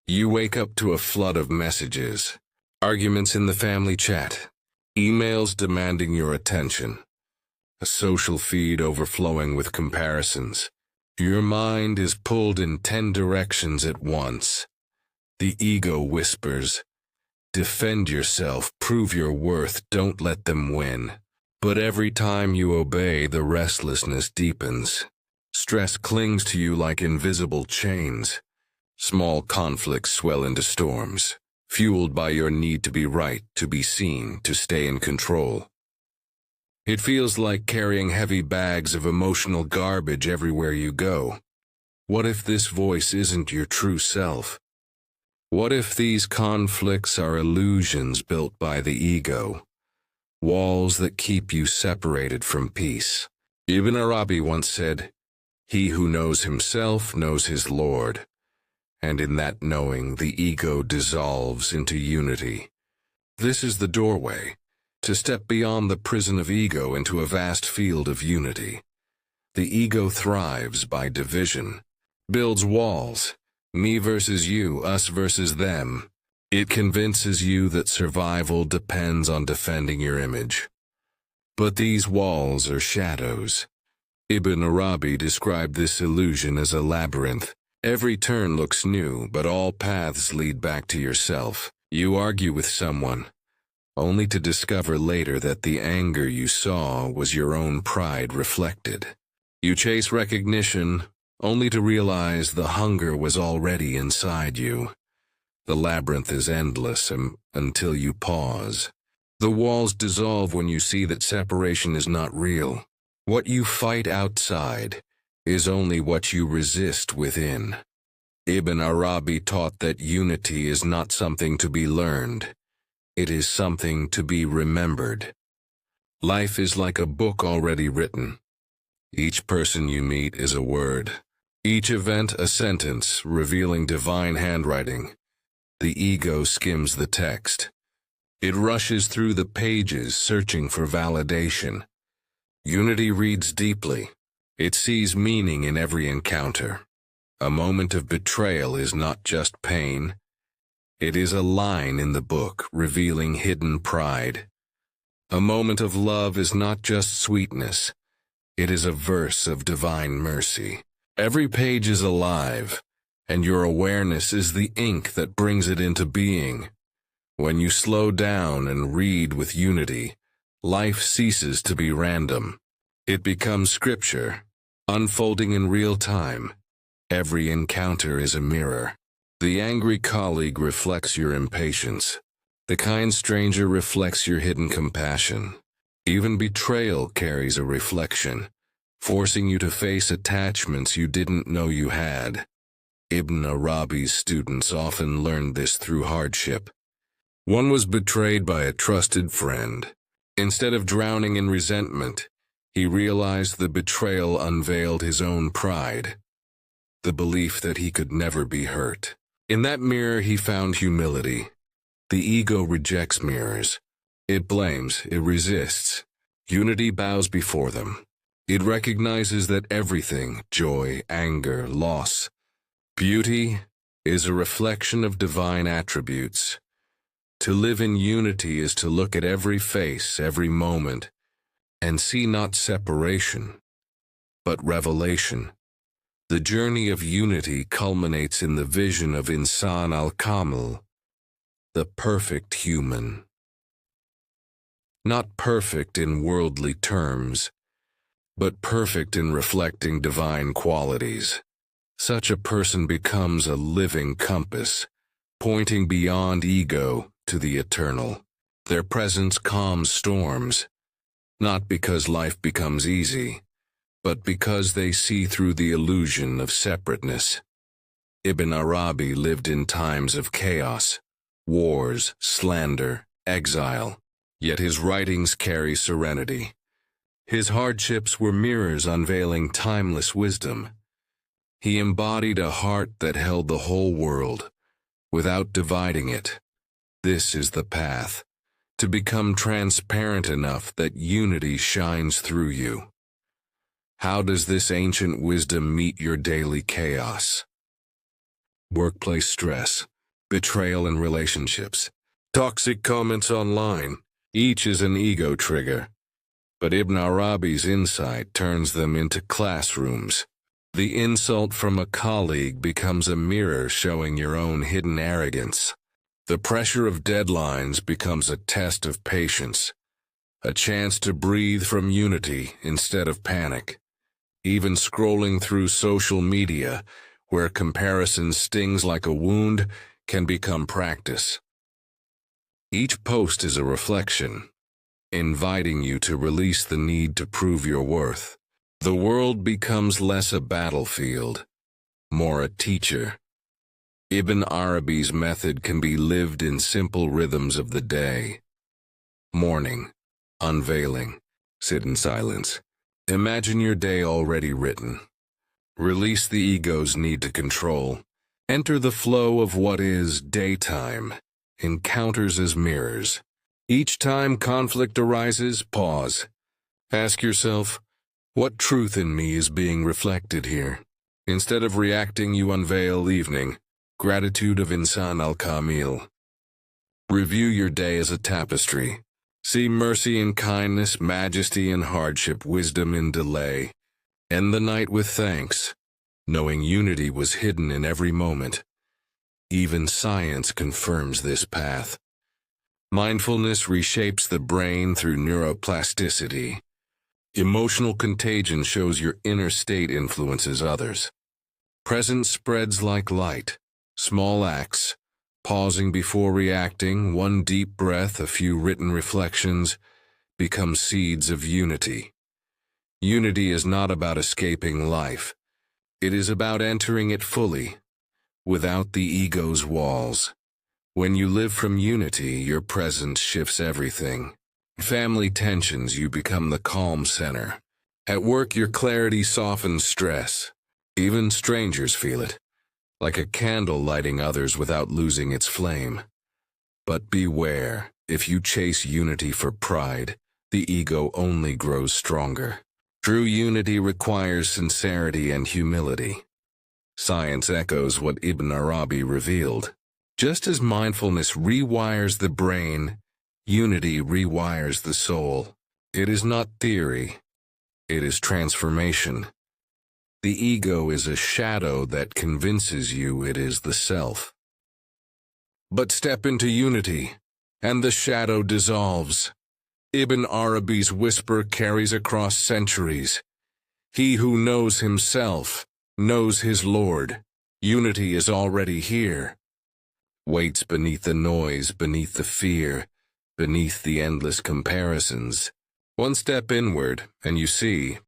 You wake up to a flood of messages, arguments in the family chat, emails demanding your attention, a social feed overflowing with comparisons. Your mind is pulled in 10 directions at once. The ego whispers, defend yourself, prove your worth, don't let them win. But every time you obey, the restlessness deepens. Stress clings to you like invisible chains. Small conflicts swell into storms, fueled by your need to be right, to be seen, to stay in control. It feels like carrying heavy bags of emotional garbage everywhere you go. What if this voice isn't your true self? What if these conflicts are illusions built by the ego? Walls that keep you separated from peace. Ibn Arabi once said, "He who knows himself knows his Lord." And in that knowing, the ego dissolves into unity. This is the doorway, to step beyond the prison of ego into a vast field of unity. The ego thrives by division, builds walls, me versus you, us versus them. It convinces you that survival depends on defending your image. But these walls are shadows. Ibn Arabi described this illusion as a labyrinth. Every turn looks new, but all paths lead back to yourself. You argue with someone, only to discover later that the anger you saw was your own pride reflected. You chase recognition, only to realize the hunger was already inside you. The labyrinth is endless until you pause. The walls dissolve when you see that separation is not real. What you fight outside is only what you resist within. Ibn Arabi taught that unity is not something to be learned. It is something to be remembered. Life is like a book already written. Each person you meet is a word. Each event a sentence revealing divine handwriting. The ego skims the text. It rushes through the pages searching for validation. Unity reads deeply. It sees meaning in every encounter. A moment of betrayal is not just pain. It is a line in the book revealing hidden pride. A moment of love is not just sweetness. It is a verse of divine mercy. Every page is alive, and your awareness is the ink that brings it into being. When you slow down and read with unity, life ceases to be random. It becomes scripture, unfolding in real time. Every encounter is a mirror. The angry colleague reflects your impatience. The kind stranger reflects your hidden compassion. Even betrayal carries a reflection, forcing you to face attachments you didn't know you had. Ibn Arabi's students often learned this through hardship. One was betrayed by a trusted friend. Instead of drowning in resentment, he realized the betrayal unveiled his own pride, the belief that he could never be hurt. In that mirror he found humility. The ego rejects mirrors. It blames, it resists. Unity bows before them. It recognizes that everything, joy, anger, loss, beauty, is a reflection of divine attributes. To live in unity is to look at every face, every moment, and see not separation, but revelation. The journey of unity culminates in the vision of Insan al-Kamil, the perfect human. Not perfect in worldly terms, but perfect in reflecting divine qualities. Such a person becomes a living compass, pointing beyond ego to the eternal. Their presence calms storms, not because life becomes easy, but because they see through the illusion of separateness. Ibn Arabi lived in times of chaos, wars, slander, exile, yet his writings carry serenity. His hardships were mirrors unveiling timeless wisdom. He embodied a heart that held the whole world, without dividing it. This is the path, to become transparent enough that unity shines through you. How does this ancient wisdom meet your daily chaos? Workplace stress. betrayal in relationships, toxic comments online. Each is an ego trigger. But Ibn Arabi's insight turns them into classrooms. The insult from a colleague becomes a mirror showing your own hidden arrogance. The pressure of deadlines becomes a test of patience, a chance to breathe from unity instead of panic. Even scrolling through social media, where comparison stings like a wound, can become practice. Each post is a reflection, inviting you to release the need to prove your worth. The world becomes less a battlefield, more a teacher. Ibn Arabi's method can be lived in simple rhythms of the day. Morning, unveiling, sit in silence. Imagine your day already written. Release the ego's need to control. Enter the flow of what is daytime, encounters as mirrors. Each time conflict arises, pause. Ask yourself, what truth in me is being reflected here? Instead of reacting, you unveil evening, gratitude of Insan al-Kamil. Review your day as a tapestry. See mercy in kindness, majesty in hardship, wisdom in delay. End the night with thanks, knowing unity was hidden in every moment. Even science confirms this path. Mindfulness reshapes the brain through neuroplasticity. Emotional contagion shows your inner state influences others. Presence spreads like light. Small acts, pausing before reacting, one deep breath, a few written reflections, become seeds of unity. Unity is not about escaping life. It is about entering it fully, without the ego's walls. When you live from unity, your presence shifts everything. Family tensions, you become the calm center. At work, your clarity softens stress. Even strangers feel it, like a candle lighting others without losing its flame. But beware, if you chase unity for pride, the ego only grows stronger. True unity requires sincerity and humility. Science echoes what Ibn Arabi revealed. Just as mindfulness rewires the brain, unity rewires the soul. It is not theory. It is transformation. The ego is a shadow that convinces you it is the self. But step into unity, and the shadow dissolves. Ibn Arabi's whisper carries across centuries. He who knows himself knows his Lord. Unity is already here. Waits beneath the noise, beneath the fear, beneath the endless comparisons. One step inward, and you see,